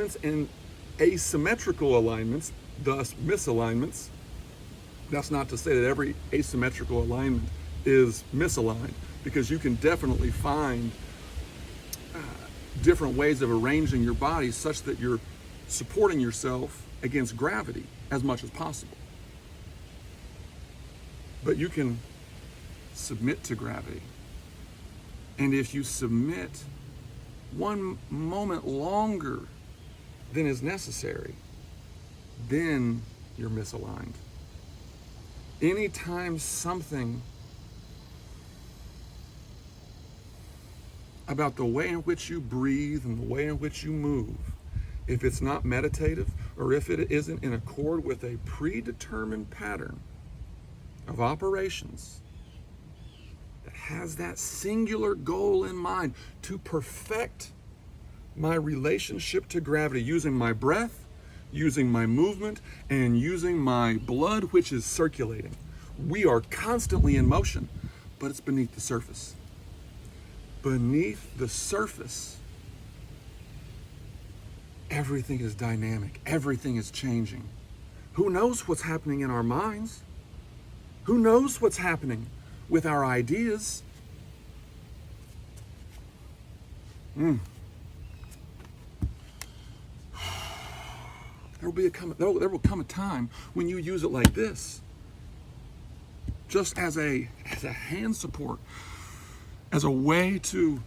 alignments and asymmetrical alignments, thus misalignments. That's not to say that every asymmetrical alignment is misaligned, because you can definitely find different ways of arranging your body such that you're supporting yourself against gravity as much as possible. But you can submit to gravity. And if you submit one moment longer than is necessary, then you're misaligned. Anytime something about the way in which you breathe and the way in which you move, if it's not meditative or if it isn't in accord with a predetermined pattern of operations that has that singular goal in mind to perfect my relationship to gravity, using my breath, using my movement, and using my blood which is circulating. We are constantly in motion, but it's beneath the surface. Beneath the surface, everything is dynamic, everything is changing. Who knows what's happening in our minds? Who knows what's happening with our ideas? There will come a time when you use it like this, just as a hand support, as a way to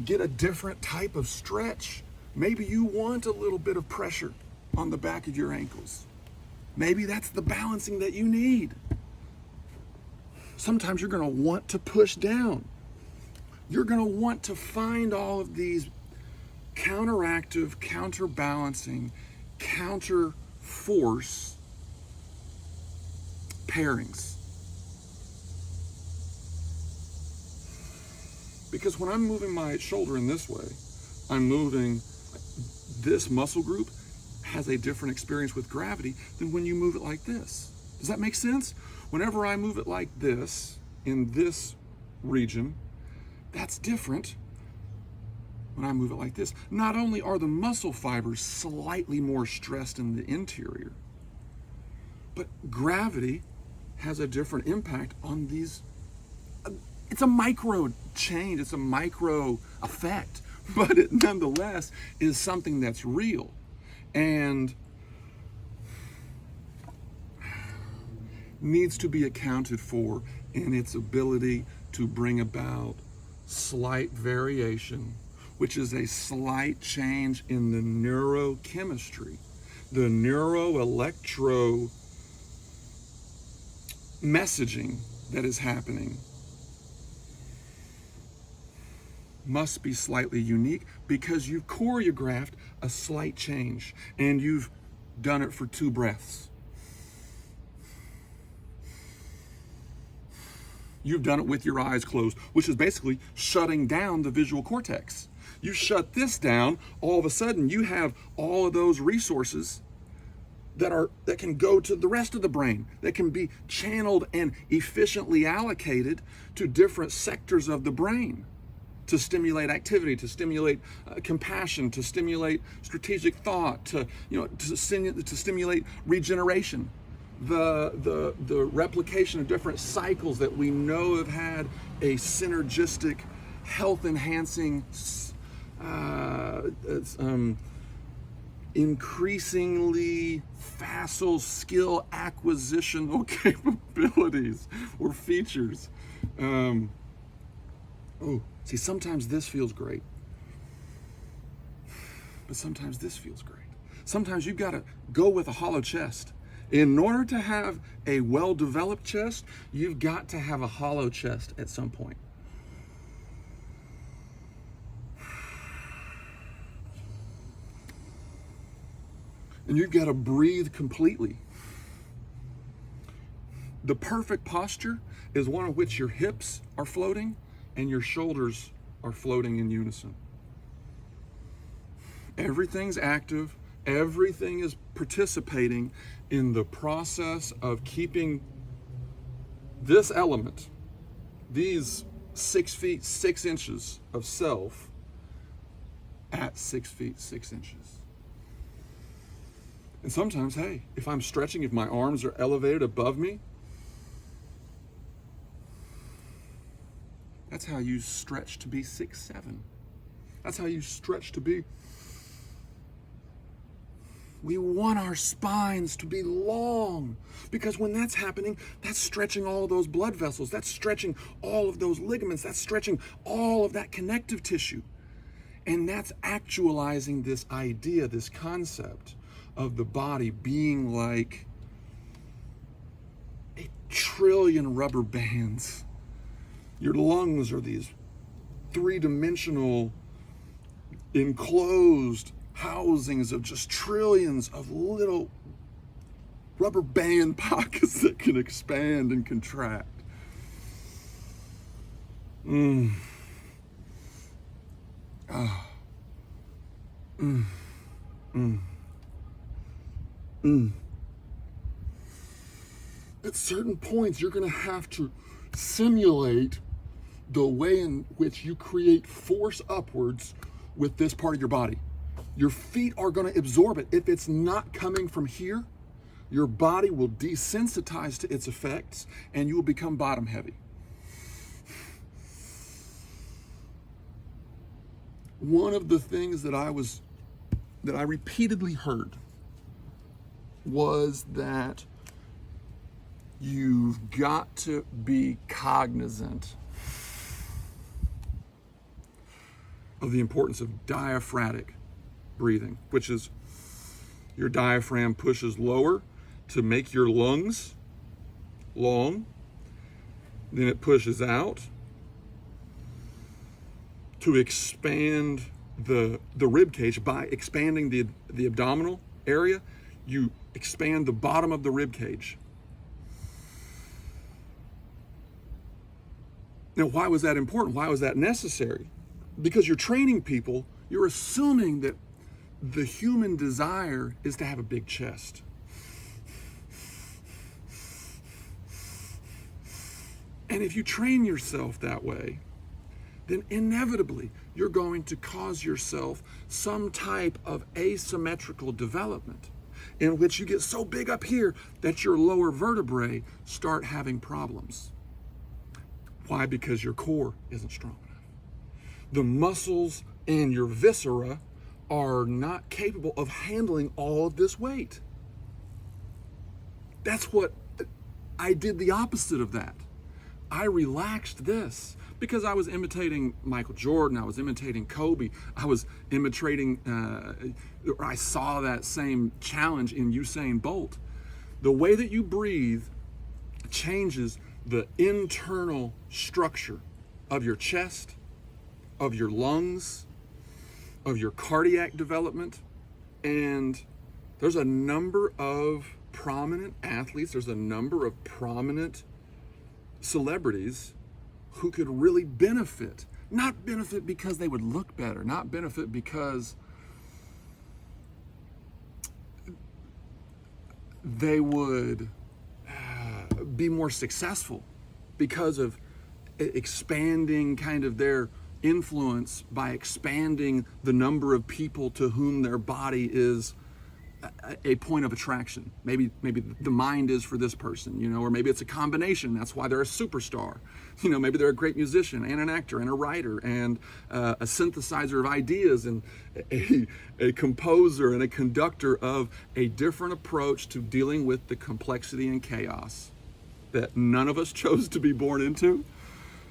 get a different type of stretch. Maybe you want a little bit of pressure on the back of your ankles. Maybe that's the balancing that you need. Sometimes you're going to want to push down. You're going to want to find all of these counteractive, counterbalancing, counter force pairings. Because when I'm moving my shoulder in this way, I'm moving, this muscle group has a different experience with gravity than when you move it like this. Does that make sense? Whenever I move it like this, in this region, that's different when I move it like this. Not only are the muscle fibers slightly more stressed in the interior, but gravity has a different impact on these. It's a micro change, it's a micro effect, but it nonetheless is something that's real and needs to be accounted for in its ability to bring about slight variation, which is a slight change in the neurochemistry, the neuroelectro messaging that is happening must be slightly unique because you've choreographed a slight change and you've done it for 2 breaths. You've done it with your eyes closed, which is basically shutting down the visual cortex. You shut this down, all of a sudden you have all of those resources that can go to the rest of the brain, that can be channeled and efficiently allocated to different sectors of the brain to stimulate activity, to stimulate compassion, to stimulate strategic thought, to stimulate regeneration. The replication of different cycles that we know have had a synergistic, health-enhancing, increasingly facile skill acquisitional capabilities or features. See, sometimes this feels great, but sometimes this feels great. Sometimes you've got to go with a hollow chest. In order to have a well-developed chest, you've got to have a hollow chest at some point. And you've got to breathe completely. The perfect posture is one in which your hips are floating and your shoulders are floating in unison. Everything's active. Everything is participating in the process of keeping this element, these 6 feet 6 inches of self, at 6 feet 6 inches. And sometimes, hey, if I'm stretching, if my arms are elevated above me, that's how you stretch to be 6'7". That's how you stretch to be. We want our spines to be long, because when that's happening, that's stretching all of those blood vessels, that's stretching all of those ligaments, that's stretching all of that connective tissue. And that's actualizing this idea, this concept of the body being like a trillion rubber bands. Your lungs are these three-dimensional enclosed housings of just trillions of little rubber band pockets that can expand and contract. At certain points, you're going to have to simulate the way in which you create force upwards with this part of your body. Your feet are going to absorb it. If it's not coming from here, your body will desensitize to its effects and you will become bottom heavy. One of the things that I repeatedly heard was that you've got to be cognizant of the importance of diaphragmatic breathing, which is your diaphragm pushes lower to make your lungs long, then it pushes out to expand the rib cage. By expanding the abdominal area, you expand the bottom of the rib cage. Now, why was that important? Why was that necessary? Because you're training people, you're assuming that the human desire is to have a big chest. And if you train yourself that way, then inevitably you're going to cause yourself some type of asymmetrical development in which you get so big up here that your lower vertebrae start having problems. Why? Because your core isn't strong enough. The muscles in your viscera are not capable of handling all of this weight. That's what I did, the opposite of that. I relaxed this because I was imitating Michael Jordan, I was imitating Kobe, I was imitating, I saw that same challenge in Usain Bolt. The way that you breathe changes the internal structure of your chest, of your lungs, of your cardiac development. And there's a number of prominent athletes, there's a number of prominent celebrities who could really benefit. Not benefit because they would look better, not benefit because they would be more successful because of expanding kind of their influence by expanding the number of people to whom their body is a point of attraction. Maybe the mind is for this person, or maybe it's a combination. That's why they're a superstar. Maybe they're a great musician and an actor and a writer and a synthesizer of ideas and a composer and a conductor of a different approach to dealing with the complexity and chaos that none of us chose to be born into.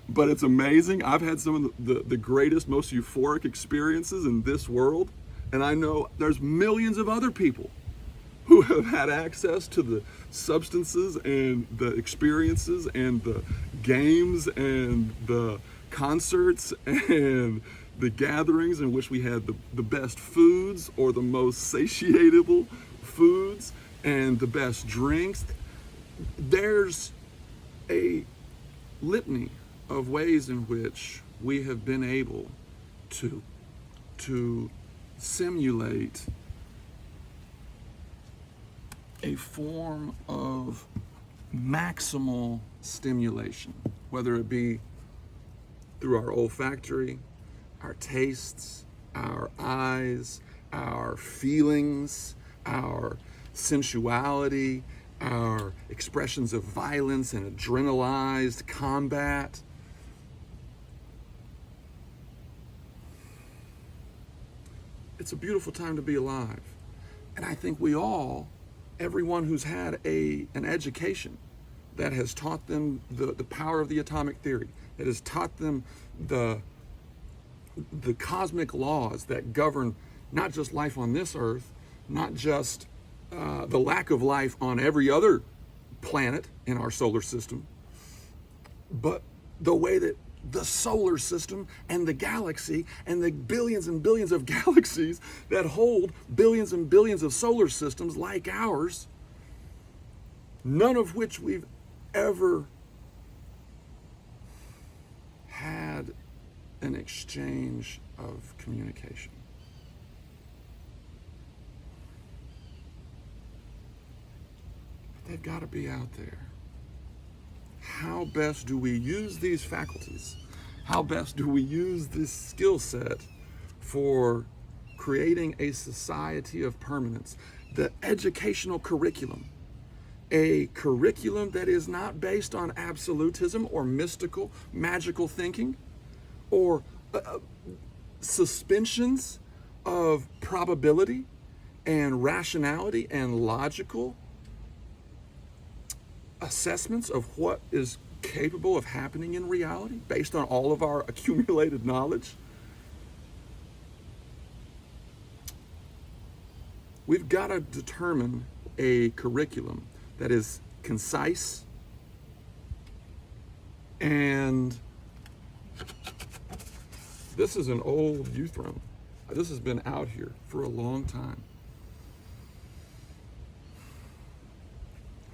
But it's amazing. I've had some of the greatest, most euphoric experiences in this world. And I know there's millions of other people who have had access to the substances and the experiences and the games and the concerts and the gatherings in which we had the best foods or the most satiatable foods and the best drinks. There's a litany of ways in which we have been able to simulate a form of maximal stimulation, whether it be through our olfactory, our tastes, our eyes, our feelings, our sensuality, our expressions of violence and adrenalized combat. It's a beautiful time to be alive. And I think we all, everyone who's had an education that has taught them the power of the atomic theory, that has taught them the cosmic laws that govern not just life on this earth, not just the lack of life on every other planet in our solar system, but the way that the solar system and the galaxy and the billions and billions of galaxies that hold billions and billions of solar systems like ours, none of which we've ever had an exchange of communication. But they've got to be out there. How best do we use these faculties? How best do we use this skill set for creating a society of permanence? The educational curriculum, a curriculum that is not based on absolutism or mystical, magical thinking, or suspensions of probability and rationality and logical assessments of what is capable of happening in reality based on all of our accumulated knowledge. We've got to determine a curriculum that is concise and this is an old youth room. This has been out here for a long time.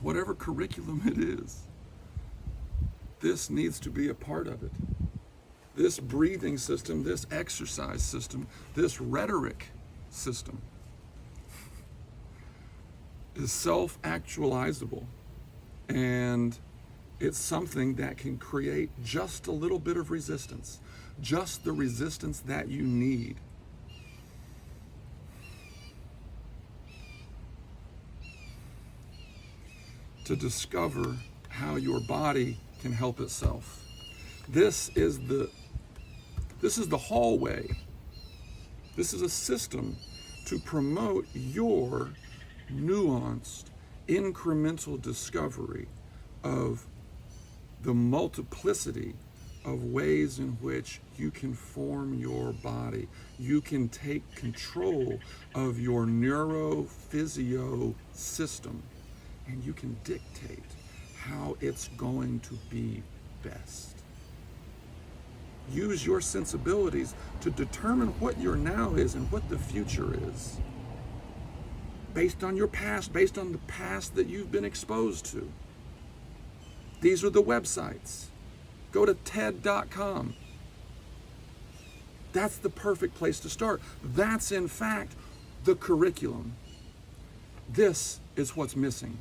Whatever curriculum it is, this needs to be a part of it. This breathing system, this exercise system, this rhetoric system is self-actualizable, and it's something that can create just a little bit of resistance, just the resistance that you need. To discover how your body can help itself. This is the hallway. This is a system to promote your nuanced, incremental discovery of the multiplicity of ways in which you can form your body. You can take control of your neurophysio system, and you can dictate how it's going to be best. Use your sensibilities to determine what your now is and what the future is, based on your past, based on the past that you've been exposed to. These are the websites. Go to TED.com. That's the perfect place to start. That's, in fact, the curriculum. This is what's missing.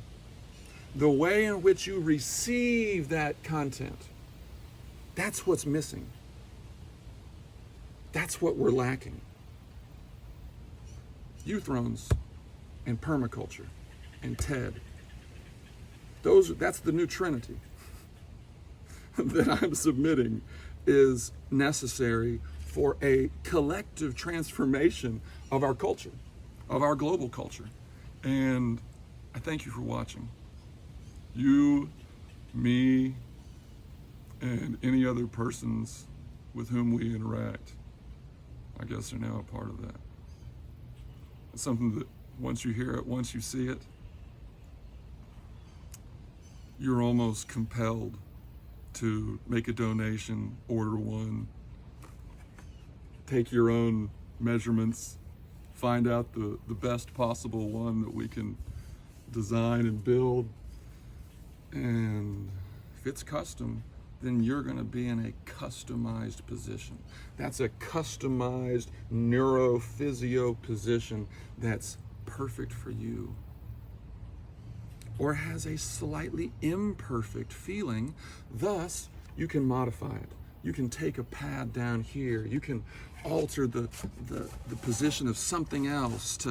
The way in which you receive that content, that's what's missing. That's what we're lacking. Youth Thrones and permaculture and TED. That's the new trinity that I'm submitting is necessary for a collective transformation of our culture, of our global culture. And I thank you for watching. You, me, and any other persons with whom we interact, I guess, are now a part of that. It's something that once you hear it, once you see it, you're almost compelled to make a donation, order one, take your own measurements, find out the best possible one that we can design and build. And if it's custom, then you're going to be in a customized position. That's a customized neurophysio position that's perfect for you, or has a slightly imperfect feeling. Thus, you can modify it. You can take a pad down here. You can alter the position of something else to